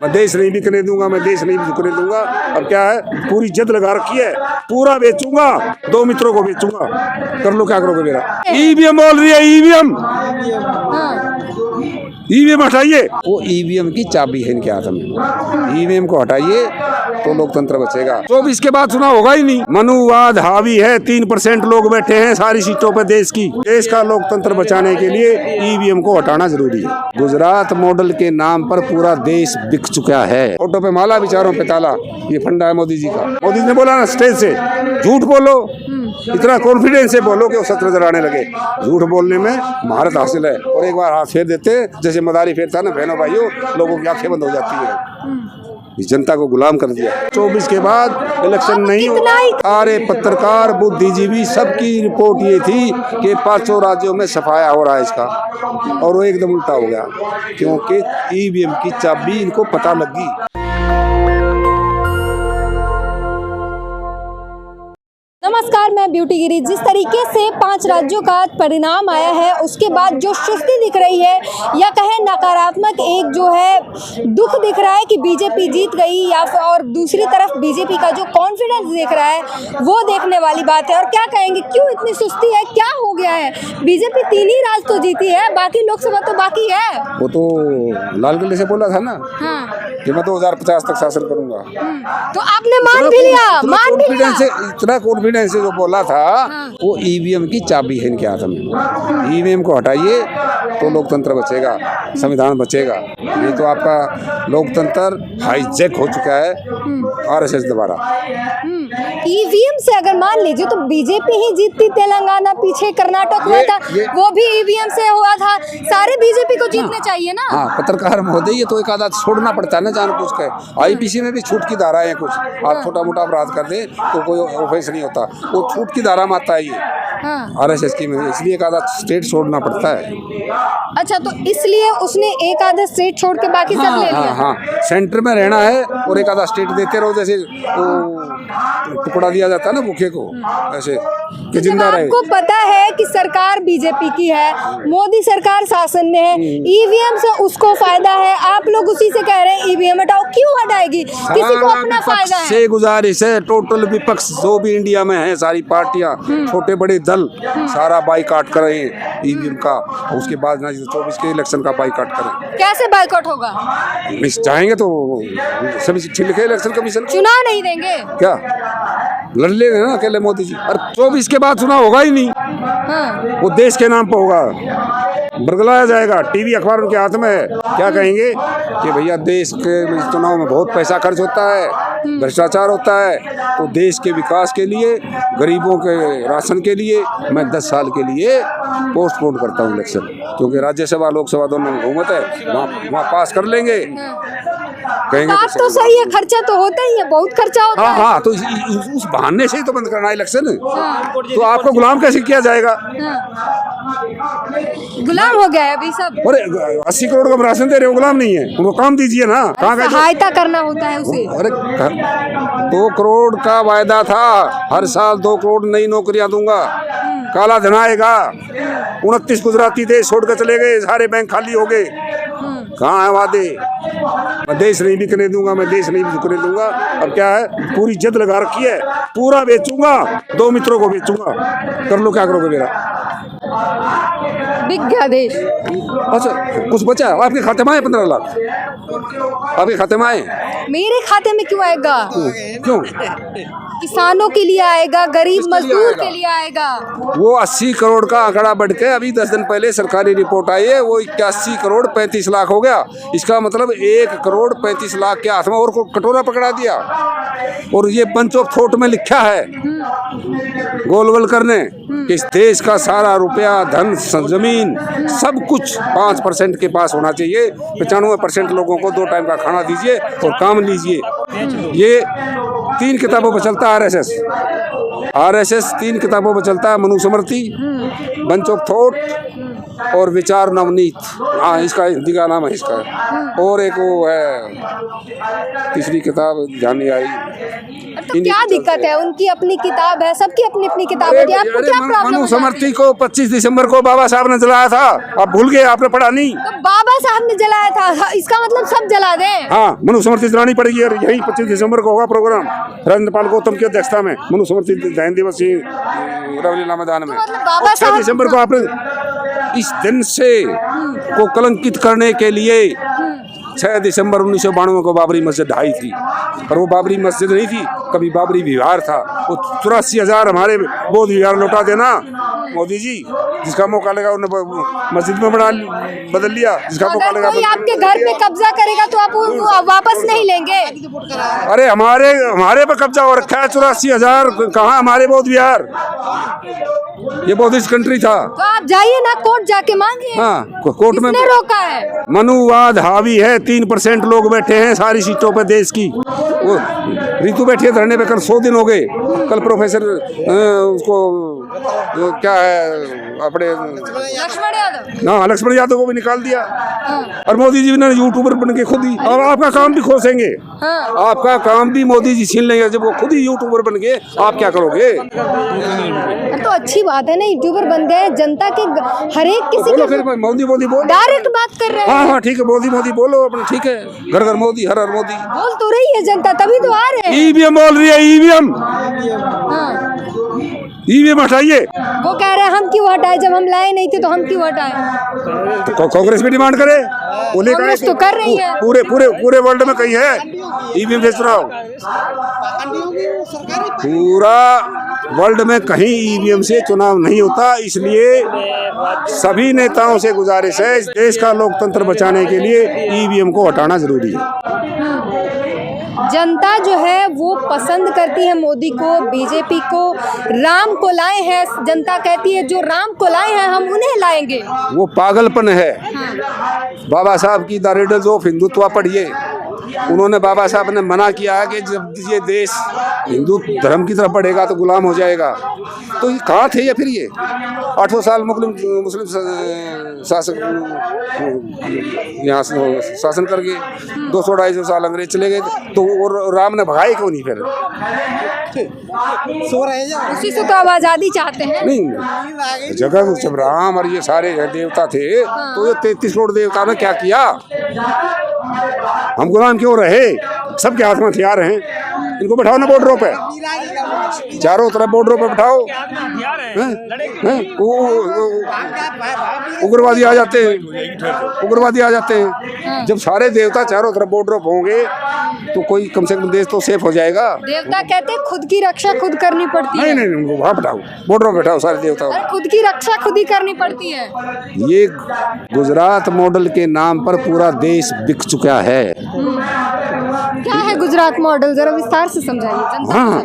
मैं देश नहीं बिकने दूंगा, मैं देश नहीं बिकने दूंगा। अब क्या है, पूरी जिद लगा रखी है, पूरा बेचूंगा, 2 मित्रों को बेचूंगा। कर लो क्या करोगे मेरा। ईवीएम बोल रही है, ईवीएम ईवीएम हटाइए। वो ईवीएम की चाबी है इनके हाथ में, ईवीएम को हटाइए तो लोकतंत्र बचेगा। 24 के बाद चुनाव होगा ही नहीं। मनुवाद हावी है, 3% लोग बैठे हैं सारी सीटों पे देश की। देश का लोकतंत्र बचाने के लिए ईवीएम को हटाना जरूरी है। गुजरात मॉडल के नाम पर पूरा देश बिक चुका है। फोटो पे माला, विचारों पे ताला, ये फंडा है मोदी जी का। मोदी जी ने बोला ना स्टेज से, झूठ बोलो, इतना कॉन्फिडेंस से बोलो कि वो 17 नजर आने लगे। झूठ बोलने में महारत हासिल है। और एक बार हाथ फेर देते, जैसे मदारी फेरता ना बहनों भाइयों, लोगों की आंखें बंद हो जाती है। जनता को गुलाम कर दिया। 24 के बाद इलेक्शन नहीं होगा। सारे पत्रकार, बुद्धिजीवी, सबकी रिपोर्ट ये थी कि 5 राज्यों में सफाया हो रहा है इसका, और वो एकदम उल्टा हो गया, क्योंकि ईवीएम की चाबी इनको पता लगी। नमस्कार, मैं ब्यूटी गिरी। जिस तरीके से 5 राज्यों का परिणाम आया है, उसके बाद जो सुस्ती दिख रही है या कहें नकारात्मक एक जो है दुख दिख रहा है कि बीजेपी जीत गई, या फिर और दूसरी तरफ बीजेपी का जो कॉन्फिडेंस दिख रहा है, वो देखने वाली बात है। और क्या कहेंगे, क्यों इतनी सुस्ती है, क्या हो गया है? बीजेपी 3 ही राज्य तो जीती है, बाकी लोकसभा तो बाकी है। वो तो लाल किले से बोला था ना, हाँ, कि मैं 2050 तक शासन करूंगा। तो आपने मान भी लिया, मान भी लिया। इतना कॉन्फिडेंस से जो बोला था, हाँ, वो ईवीएम की चाबी है इनके हाथ में। ईवीएम को हटाइए तो लोकतंत्र बचेगा, संविधान बचेगा। नहीं तो आपका लोकतंत्र हाईजैक हो चुका है आरएसएस द्वारा। ईवीएम से अगर मान लीजिए तो बीजेपी ही जीतती, तेलंगाना पीछे कर्नाटक हुआ था, वो भी ईवीएम से हुआ था। सारे बीजेपी को जीतने चाहिए ना। हाँ, पत्रकार महोदय, ये तो एक आधा छोड़ना पड़ता है ना जानबूझ के। आईपीसी में भी छूट की धारा है कुछ। आप छोटा मोटा अपराध कर दे तो कोई ऑफेंस नहीं होता, वो छूट की धारा में आता है ये। आरएसएस की में, इसलिए एक आधा स्टेट छोड़ना पड़ता है। अच्छा, तो इसलिए उसने एक आधा स्टेट छोड़ के बाकी सब ले लिया। हाँ, सेंटर में रहना है और एक आधा स्टेट देते रहो, जैसे वो टुकड़ा दिया जाता है ना भूखे को, ऐसे कि जिंदा रहे। आपको पता है कि सरकार बीजेपी की है, मोदी सरकार शासन में है, ईवीएम से उसको फायदा है। आप लोग उसी से कह रहे हैं ईवीएम हटाओ, क्यों हटाएगी? किसी को अपना फायदा है। से गुजारिश है, टोटल विपक्ष जो भी इंडिया में है, सारी पार्टियां, छोटे बड़े दल, सारा बाइकाट करें ईवीएम का। उसके बाद ना 24 के इलेक्शन का बाइकाट करें। कैसे बाइकाट होगा? चाहेंगे तो सभी चिट्ठी लिखे इलेक्शन कमीशन, चुनाव नहीं देंगे क्या? लड़ लेंगे ना अकेले मोदी जी। और 24 के बाद चुनाव होगा ही नहीं। हाँ। वो देश के नाम पर होगा, बरगलाया जाएगा। टीवी अखबार उनके हाथ में है। क्या कहेंगे कि भैया देश के चुनाव में बहुत पैसा खर्च होता है, भ्रष्टाचार होता है, तो देश के विकास के लिए, गरीबों के राशन के लिए मैं 10 साल के लिए पोस्टपोन करता हूँ इलेक्शन, क्योंकि राज्यसभा लोकसभा दोनों में बहुमत है, वहाँ पास कर लेंगे। कहेंगे बात तो सही है, खर्चा तो होता ही है, बहुत खर्चा होता है। हाँ, तो उस बहाने से ही तो बंद करना है इलेक्शन। तो आपको गुलाम कैसे किया जाएगा? गुलाम हो गया है अभी सब। अरे 80 करोड़ का राशन दे रहे हो, गुलाम नहीं है, उनको काम दीजिए ना। सहायता करना होता है उसे। अरे 2 करोड़ का वायदा था, हर साल 2 करोड़ नई नौकरियां दूंगा, काला धन आएगा। 29 गुजराती देश छोड़कर चले गए, सारे बैंक खाली हो गए। कहाँ है वादे? मैं देश नहीं बिकने दूंगा, मैं देश नहीं बिकने दूंगा। अब क्या है, पूरी जिद लगा रखी है, पूरा बेचूंगा, 2 मित्रों को बेचूंगा। कर लो क्या करोगे मेरा। बिक गया देश। अच्छा, कुछ बचा? आपके खाते में आए 15 लाख, आपके खाते में आए? मेरे खाते में क्यों आएगा? क्यों? किसानों के लिए आएगा, गरीब मजदूर के लिए आएगा। वो 80 करोड़ का आंकड़ा बढ़ के अभी 10 दिन पहले सरकारी रिपोर्ट आई है, वो 81 करोड़ 35 लाख हो गया। इसका मतलब 1 करोड़ 35 लाख के हाथ में और को कटोरा पकड़ा दिया। और ये बंच ऑफ थॉट में लिखा है गोल करने कि इस देश का सारा रुपया, धन, जमीन, सब कुछ 5% के पास होना चाहिए। 95% लोगों को 2 टाइम का खाना दीजिए और काम लीजिए। ये 3 किताबों पर चलता है आरएसएस 3 किताबों पर चलता है, मनुस्मृति, बंच ऑफ थॉट और विचार नवनीत, हाँ इसका हिंदी का नाम है इसका। और एक वो है तीसरी किताब ध्यान नहीं आई। तो क्या दिक्कत है? उनकी अपनी किताब है, सबकी अपनी अपनी किताब है, आपको क्या प्रॉब्लम है? मनुस्मृति को 25 दिसंबर को बाबा साहब ने जलाया था, आप भूल गए, आपने पढ़ा नहीं? तो बाबा साहब ने जलाया था, इसका मतलब सब जला दें? हाँ, मनुस्मृति जलानी पड़ेगी। और यही 25 दिसंबर को होगा प्रोग्राम राजेंद्रपाल गौतम की अध्यक्षता में, मनुस्मृति दहन दिवस रवलीला मैदान में। मतलब बाबा 6 दिसंबर को आपने इस दिन से को कलंकित करने के लिए 6 दिसंबर 1992 को बाबरी मस्जिद ढाई थी। और वो बाबरी मस्जिद नहीं थी, कभी बाबरी विहार था। वो 84,000 हमारे बौद्ध विहार लौटा देना मोदी जी, जिसका मौका लगा उन्होंने मस्जिद में बदल लिया, जिसका मौका लगा। कोई आपके घर पे कब्जा करेगा तो आप वो वापस नहीं लेंगे? अरे हमारे पे कब्जा हो रखा है। 84,000 कहाँ हमारे बौद्ध विहार? ये बौद्धिस्ट कंट्री था। तो आप जाइए ना, कोर्ट जाके मांगिए। हाँ, कोर्ट में रोका है। मनुवाद हावी है, 3% लोग बैठे हैं सारी सीटों पे देश की। वो ऋतु बैठी है धरने पे, कल 100 दिन हो गए। कल प्रोफेसर उसको क्या है अपने लक्ष्मण यादव, हाँ लक्ष्मण यादव को भी निकाल दिया। और मोदी जी ने यूट्यूबर बन के खुद ही, और आपका काम भी खोसेंगे। आपका काम भी मोदी जी छीन लेंगे जब वो खुद ही यूट्यूबर बन गए। आप क्या करोगे? तो अच्छी बात है ना, यूट्यूबर बन गए, जनता के हर एक किसी बोलो फिर मोदी बोलो, डायरेक्ट बात कर रहे हैं। हाँ ठीक है, मोदी बोलो अपने, ठीक है, घर घर मोदी, हर हर मोदी बोल तो रही है जनता, तभी तो आ रहे हैं। ईवीएम बोल रही है, ईवीएम हटाइए। वो कह रहे हैं हम क्यों हटाए, जब हम लाए नहीं थे तो हम क्यों हटाए? तो कांग्रेस भी डिमांड करे, कांग्रेस तो कर रही है। पूरे वर्ल्ड में कहीं है ईवीएम से चुनाव? पूरा वर्ल्ड में कहीं ईवीएम से चुनाव नहीं होता। इसलिए सभी नेताओं से गुजारिश है, इस देश का लोकतंत्र बचाने के लिए ईवीएम को हटाना जरूरी है। जनता जो है वो पसंद करती है मोदी को, बीजेपी को। राम को लाए हैं, जनता कहती है जो राम को लाए हैं हम उन्हें लाएंगे। वो पागलपन है। बाबा साहब की द रिडल्स ऑफ हिंदुत्व पढ़िए। उन्होंने बाबा साहब ने मना किया है कि जब ये देश हिंदू धर्म की तरफ बढ़ेगा तो गुलाम हो जाएगा। तो ये कहाँ थे ये? फिर ये 800 साल मुस्लिम शासक यहाँ शासन करके 200-250 साल अंग्रेज चले गए, तो और राम ने भगाए क्यों नहीं? फिर उसी से तो अब आजादी चाहते हैं। नहीं, जगह जब राम और ये सारे देवता थे तो ये 33 करोड़ देवता ने क्या किया? हम गुलाम क्यों रहे? सबके हाथ में हथियार हैं। इनको बैठाओ ना बॉर्डरों पे, चारों तरफ बॉर्डरों पे बैठाओ। उग्रवादी आ जाते हैं। जब सारे देवता चारों तरफ बॉर्डरों पे होंगे तो कोई कम से कम देश तो सेफ हो जाएगा। देवता कहते हैं खुद की रक्षा खुद करनी पड़ती है। नहीं, उनको वहाँ बैठाओ, बॉर्डरों पे बैठाओ सारे देवताओं। खुद की रक्षा खुद ही करनी पड़ती है। ये गुजरात मॉडल के नाम पर पूरा देश बिक चुका है। क्या है गुजरात मॉडल, जरा विस्तार से समझाइए। हाँ,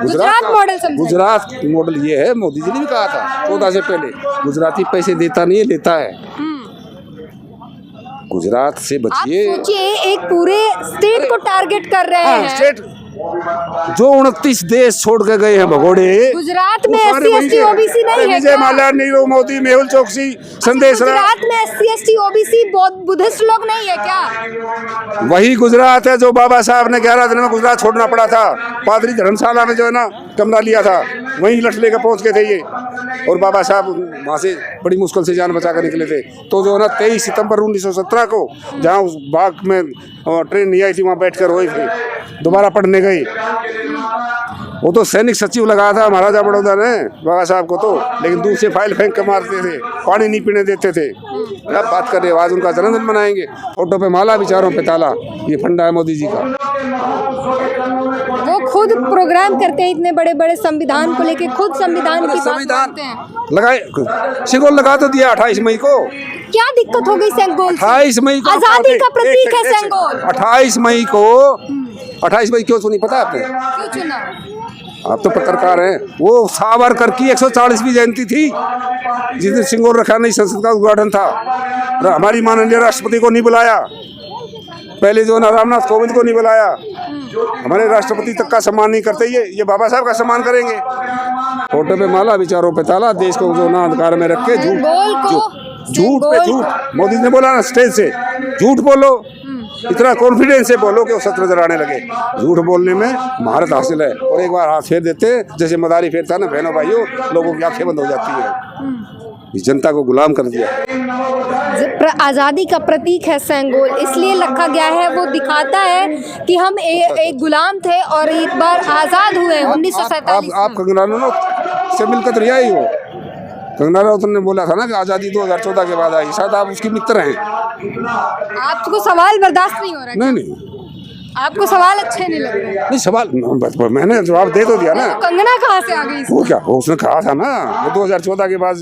गुजरात मॉडल ये है, मोदी जी ने भी कहा था 14 से पहले, गुजराती पैसे देता नहीं है, लेता है। गुजरात से बचिए। आप सोचिए, एक पूरे स्टेट को टारगेट कर रहे हैं। स्टेट जो 29 देश छोड़ के गए हैं भगोड़े, गुजरात में SC ST OBC नहीं है। विजय माल्या, नीरव मोदी, मेहुल चोकसी, संदेश राय। गुजरात में SC ST OBC बुद्धिस्ट लोग नहीं है क्या? वही गुजरात है जो बाबा साहब ने 11 दिन में गुजरात छोड़ना पड़ा था। पादरी धर्मशाला में जो है ना कमरा लिया था, वहीं लट लेकर पहुंच गए थे ये। और बाबा साहब वहाँ से बड़ी मुश्किल से जान बचा कर निकले थे। तो जो है ना 23 सितंबर 1917 को जहाँ उस बाग में ट्रेन नहीं आई थी, वहाँ बैठ कर वही दोबारा पढ़ने गए। वो तो सैनिक सचिव लगाया था महाराजा बड़ौदा ने बाबा साहब को, तो लेकिन दूर से फाइल फेंक के मारते थे, पानी नहीं पीने देते थे। अब बात कर रहे, आज उनका जन्मदिन मनाएंगे, फोटो पे माला, विचारों पे ताला। ये फंडा है मोदी जी का। वो खुद प्रोग्राम करते हैं इतने बड़े बड़े संविधान को लेके, खुद संविधान की बात करते हैं। लगाए सिंगोल लगा तो दिया 28 मई को। क्या दिक्कत हो गई सेंगोल से? 28 मई को आजादी का प्रतीक है सेंगोल। 28 मई को 28 मई क्यों सुनी पता है आपने? क्यों चुना? आप तो पत्रकार हैं। वो सावरकर की 140वीं जयंती थी जिस दिन सिंगोल रखा नहीं, संसद का उद्घाटन था। हमारी माननीय राष्ट्रपति को नहीं बुलाया, पहले जो है रामनाथ कोविंद को नहीं बुलाया। हमारे राष्ट्रपति तक का सम्मान नहीं करते। ये बाबा साहब का सम्मान करेंगे। फोटो पे माला, विचारों पे ताला। देश को जो ना अधिकार में रख के झूठ पे झूठ। मोदी ने बोला ना स्टेज से, झूठ बोलो, इतना कॉन्फिडेंस से बोलो कि वो सच नजर आने लगे। झूठ बोलने में महारत हासिल है, और एक बार हाथ फेर देते जैसे मदारी फेरता ना बहनों भाइयों, लोगों की आंखें बंद हो जाती है। इस जनता को गुलाम कर दिया। आज़ादी का प्रतीक है सेंगोल, इसलिए रखा गया है। वो दिखाता है कि हम एक गुलाम थे और एक बार आज़ाद हुए 1947। आप कंगना रनौत से मिलकर तो ही हो। कंगना रनौत ने बोला था ना कि आज़ादी 2014 के बाद आई, शायद आप उसकी मित्र हैं। आपको सवाल बर्दाश्त नहीं हो रहा? नहीं, आपको सवाल अच्छे नहीं लग रहे? नहीं, सवाल मैंने जवाब दे तो दिया ना। तो कंगना कहाँ से आ गई? वो क्या, वो उसने कहा था ना, वो 2014 के बाद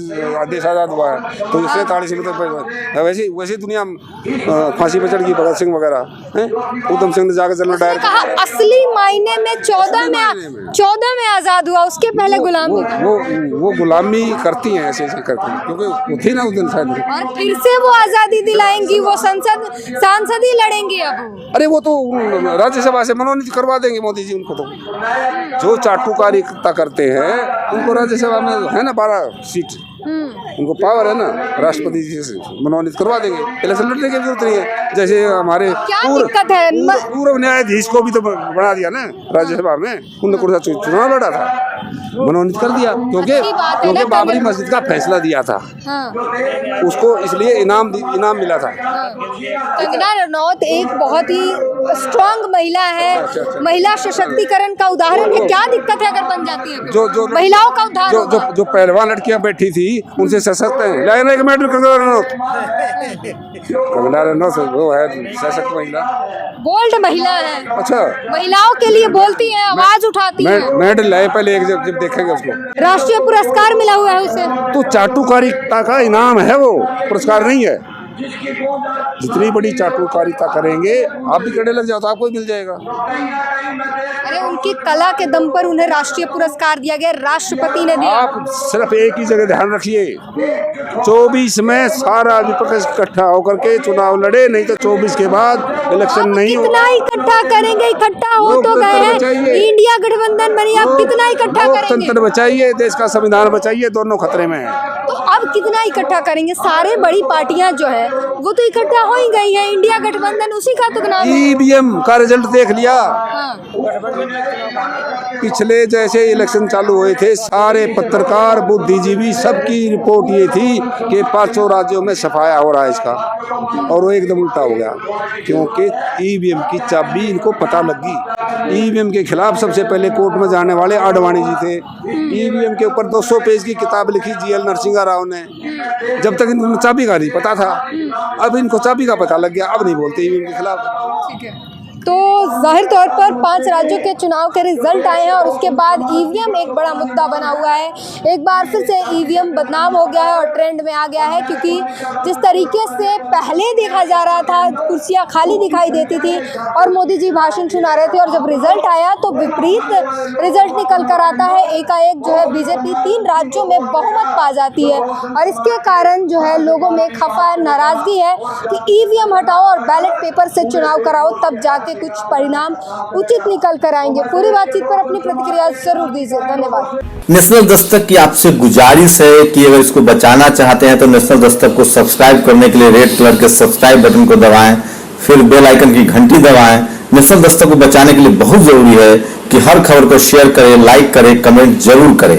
देश आज़ाद हुआ है, तो इससे 40 मतलब वैसे दुनिया फांसी पर चढ़ गई, भगत सिंह वगैरह हैं, उधम सिंह ने जाकर जनरल डायर कहा असली मायने में 14 में आज़ाद हुआ, उसके पहले गुलामी। वो गुलामी करती हैं, ऐसे करती हैं, क्योंकि वो थी ना उस दिन शायद। और फिर से वो आज़ादी दिलाएंगी, वो सांसद ही लड़ेंगी अब। अरे वो तो राज्यसभा से मनोनीत करवा देंगे मोदी जी उनको। तो जो चाटुकारिता करते हैं उनको राज्यसभा में है ना 12 सीट, उनको पावर है ना, राष्ट्रपति जी से मनोनीत करवा देंगे। इलेक्शन लड़ने की जरूरत नहीं है। जैसे हमारे पूर्व न्यायाधीश को भी तो बना दिया ना राज्यसभा में, उन्होंने चुनाव लड़ा था, मनोनीत कर दिया, क्योंकि बाबरी मस्जिद का फैसला दिया था। उसको इसलिए इनाम मिला था। कंगना रनौत एक बहुत ही स्ट्रांग महिला है, महिला सशक्तिकरण का उदाहरण है। क्या दिक्कत है अगर बन जाती है? जो महिलाओं का उदाहरण, जो पहलवान लड़कियां बैठी थी उनसे सशक्त है। लाइन एक मिनट, कंगना रनौत वो है सशक्त महिला, बोल्ड महिला है। अच्छा, महिलाओं के लिए बोलती है, आवाज उठाती है। मेडल लाए पहले एक, जब देखेंगे उसको। राष्ट्रीय पुरस्कार मिला हुआ है उसे। तो चाटुकारिता का इनाम है, वो पुरस्कार नहीं है। जितनी बड़ी चाटुकारिता करेंगे, आप भी करने लग जाओ तो आपको भी मिल जाएगा। अरे उनकी कला के दम पर उन्हें राष्ट्रीय पुरस्कार दिया गया, राष्ट्रपति ने दिया। आप सिर्फ एक ही जगह ध्यान रखिए, 24 में सारा विपक्ष इकट्ठा होकर के चुनाव लड़े, नहीं तो 24 के बाद इलेक्शन नहीं होगा। कितना इकट्ठा करेंगे? इकट्ठा हो तो गए हैं, इंडिया गठबंधन बनी, अब कितना इकट्ठा करेंगे? लोकतंत्र बचाइए, देश का संविधान बचाइए, दोनों खतरे में है। तो अब कितना इकट्ठा करेंगे? सारे बड़ी पार्टियां जो है वो तो इकट्ठा हो ही गई है, इंडिया गठबंधन उसी का तो नाम है। ईवीएम का रिजल्ट देख लिया। पिछले जैसे इलेक्शन चालू हुए थे, सारे पत्रकार, बुद्धिजीवी, सबकी रिपोर्ट ये थी कि 5 राज्यों में सफाया हो रहा है इसका, और वो एकदम उल्टा हो गया, क्योंकि ईवीएम की चाबी इनको पता लगी। ईवीएम के खिलाफ सबसे पहले कोर्ट में जाने वाले आडवाणी जी थे। ईवीएम के ऊपर 200 पेज की किताब लिखी जीएल नरसिंहा राव ने, जब तक इनको चाबी का नहीं पता था। अब इनको चाबी का पता लग गया, अब नहीं बोलते ईवीएम के खिलाफ। ठीक है, तो जाहिर तौर पर 5 राज्यों के चुनाव के रिजल्ट आए हैं और उसके बाद ईवीएम एक बड़ा मुद्दा बना हुआ है। एक बार फिर से ईवीएम बदनाम हो गया है और ट्रेंड में आ गया है, क्योंकि जिस तरीके से पहले देखा जा रहा था, कुर्सियां खाली दिखाई देती थी और मोदी जी भाषण सुना रहे थे, और जब रिजल्ट आया तो विपरीत रिजल्ट निकल कर आता है। एकाएक जो है बीजेपी 3 राज्यों में बहुमत पा जाती है, और इसके कारण जो है लोगों में खफा नाराजगी है कि ईवीएम हटाओ और बैलेट पेपर से चुनाव कराओ, तब जाके कुछ परिणाम उचित निकल कर आएंगे। पूरी बातचीत पर अपनी प्रतिक्रिया जरूर दीजिए। धन्यवाद। नेशनल दस्तक की आपसे गुजारिश है कि अगर इसको बचाना चाहते हैं तो नेशनल दस्तक को सब्सक्राइब करने के लिए रेड कलर के सब्सक्राइब बटन को दबाएं, फिर बेल आइकन की घंटी दबाएं। नेशनल दस्तक को बचाने के लिए बहुत जरूरी है कि हर खबर को शेयर करें, लाइक करें, कमेंट जरूर करें।